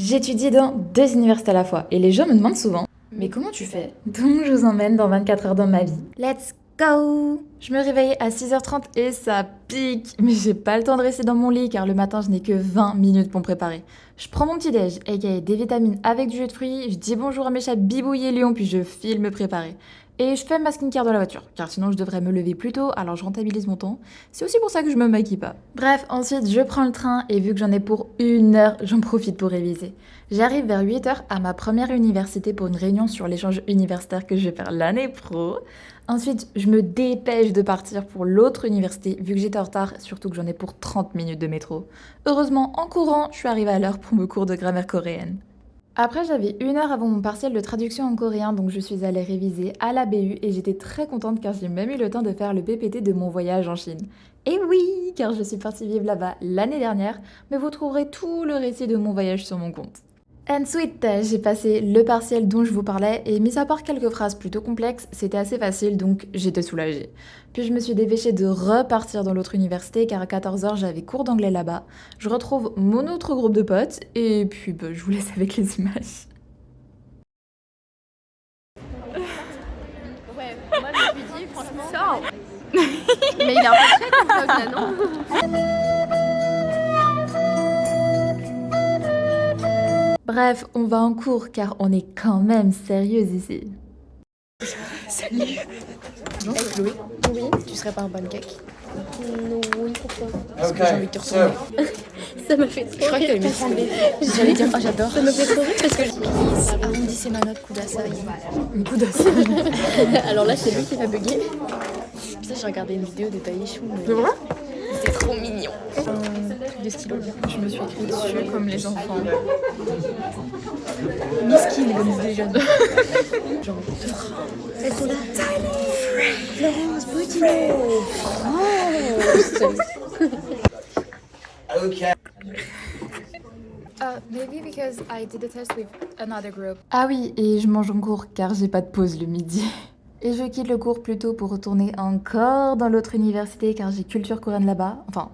J'étudie dans 2 universités à la fois et les gens me demandent souvent mais comment tu fais? Donc je vous emmène dans 24 heures dans ma vie. Let's go! Je me réveille à 6h30 et ça pique, mais j'ai pas le temps de rester dans mon lit car le matin je n'ai que 20 minutes pour me préparer. Je prends mon petit déj, aka des vitamines avec du jus de fruits, je dis bonjour à mes chats Bibouille et Lion puis je file me préparer. Et je fais ma skincare dans la voiture, car sinon je devrais me lever plus tôt, alors je rentabilise mon temps. C'est aussi pour ça que je me maquille pas. Bref, ensuite je prends le train et vu que j'en ai pour 1 heure, j'en profite pour réviser. J'arrive vers 8h à ma première université pour une réunion sur l'échange universitaire que je vais faire l'année pro. Ensuite, je me dépêche de partir pour l'autre université vu que j'étais en retard, surtout que j'en ai pour 30 minutes de métro. Heureusement, en courant, je suis arrivée à l'heure pour mes cours de grammaire coréenne. Après, j'avais 1 heure avant mon partiel de traduction en coréen, donc je suis allée réviser à la BU et j'étais très contente car j'ai même eu le temps de faire le PPT de mon voyage en Chine. Et oui, car je suis partie vivre là-bas l'année dernière, mais vous trouverez tout le récit de mon voyage sur mon compte. Ensuite, j'ai passé le partiel dont je vous parlais et mis à part quelques phrases plutôt complexes, c'était assez facile donc j'étais soulagée. Puis je me suis dépêchée de repartir dans l'autre université car à 14h j'avais cours d'anglais là-bas. Je retrouve mon autre groupe de potes et puis je vous laisse avec les images. Ouais, moi je me suis dit franchement. Sors. Mais il est un peu très ton vlog là, non? Bref, on va en cours car on est quand même sérieuse ici. Salut. Bonjour, c'est Chloé. Oui. Tu serais pas un pancake? Non, oui, pourquoi? Parce que j'ai envie de te ressembler. Ça m'a fait trop Je crois que t'allais m'étrangler. J'allais dire, ah j'adore. Ça m'a fait trop rire parce que Arrondissez ma note Kudasai. Un coup d'assaut. Alors là, c'est lui qui va bugger. Putain, j'ai regardé une vidéo de Taïchou. C'est vrai? C'était trop mignon. Un truc de stylo. Je me suis écrit dessus comme les enfants. Miskin, comme disent les jeunes. Genre, Elles sont là. Florence Boudinot. Okay. Maybe because I did the test with another group. Ah oui, et je mange en cours car j'ai pas de pause le midi. Et je quitte le cours plutôt pour retourner encore dans l'autre université car j'ai culture coréenne là-bas. Enfin,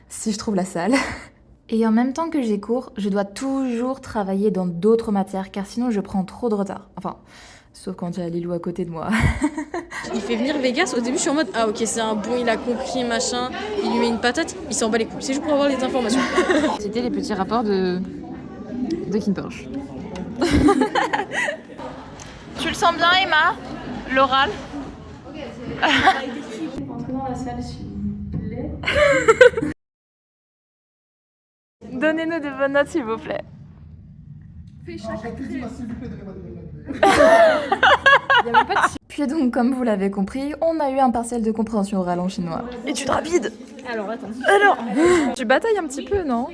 si je trouve la salle. Et en même temps que j'ai cours, je dois toujours travailler dans d'autres matières car sinon je prends trop de retard. Enfin, sauf quand il y a Lilou à côté de moi. Il fait venir Vegas. Au début, je suis en mode ah ok, c'est un bon, il a compris, machin. Il lui met une patate, il s'en bat les couilles. C'est juste pour avoir les informations. C'était les petits rapports de King Porsche. Tu le sens bien, Emma? L'oral? Entrez dans la salle, s'il vous plaît. Donnez-nous de bonnes notes, s'il vous plaît. Puis donc, comme vous l'avez compris, on a eu un partiel de compréhension orale en chinois. Étude rapide! Alors attends. Alors, tu batailles un petit peu, non?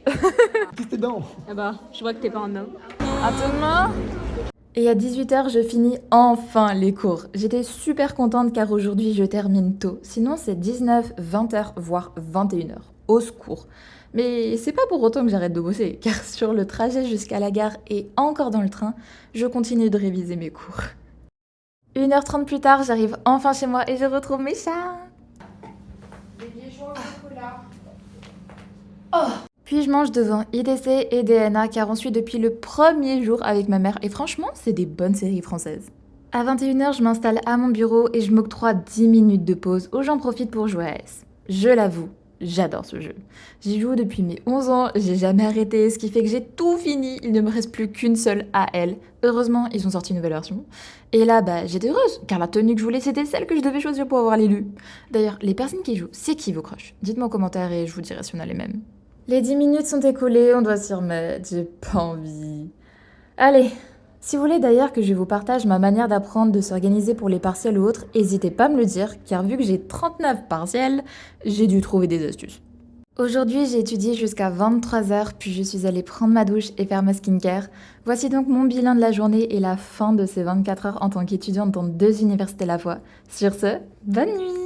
Ah bah, je vois que t'es pas un homme. À demain! Et à 18h, je finis enfin les cours. J'étais super contente car aujourd'hui, je termine tôt. Sinon, c'est 19, 20h, voire 21h. Au secours. Mais c'est pas pour autant que j'arrête de bosser, car sur le trajet jusqu'à la gare et encore dans le train, je continue de réviser mes cours. 1h30 plus tard, j'arrive enfin chez moi et je retrouve mes chats. Puis je mange devant IDC et DNA car on suit depuis le premier jour avec ma mère et franchement, c'est des bonnes séries françaises. À 21h, je m'installe à mon bureau et je m'octroie 10 minutes de pause où j'en profite pour jouer à S. Je l'avoue, j'adore ce jeu. J'y joue depuis mes 11 ans, j'ai jamais arrêté, ce qui fait que j'ai tout fini, il ne me reste plus qu'une seule AL. Heureusement, ils ont sorti une nouvelle version. Et là, j'étais heureuse, car la tenue que je voulais, c'était celle que je devais choisir pour avoir l'élu. D'ailleurs, les personnes qui jouent, c'est qui vos crushs? Dites-moi en commentaire et je vous dirai si on a les mêmes. Les 10 minutes sont écoulées, on doit s'y remettre, j'ai pas envie. Allez, si vous voulez d'ailleurs que je vous partage ma manière d'apprendre de s'organiser pour les partiels ou autres, n'hésitez pas à me le dire, car vu que j'ai 39 partiels, j'ai dû trouver des astuces. Aujourd'hui, j'ai étudié jusqu'à 23h, puis je suis allée prendre ma douche et faire ma skincare. Voici donc mon bilan de la journée et la fin de ces 24 heures en tant qu'étudiante dans 2 universités à la fois. Sur ce, bonne nuit!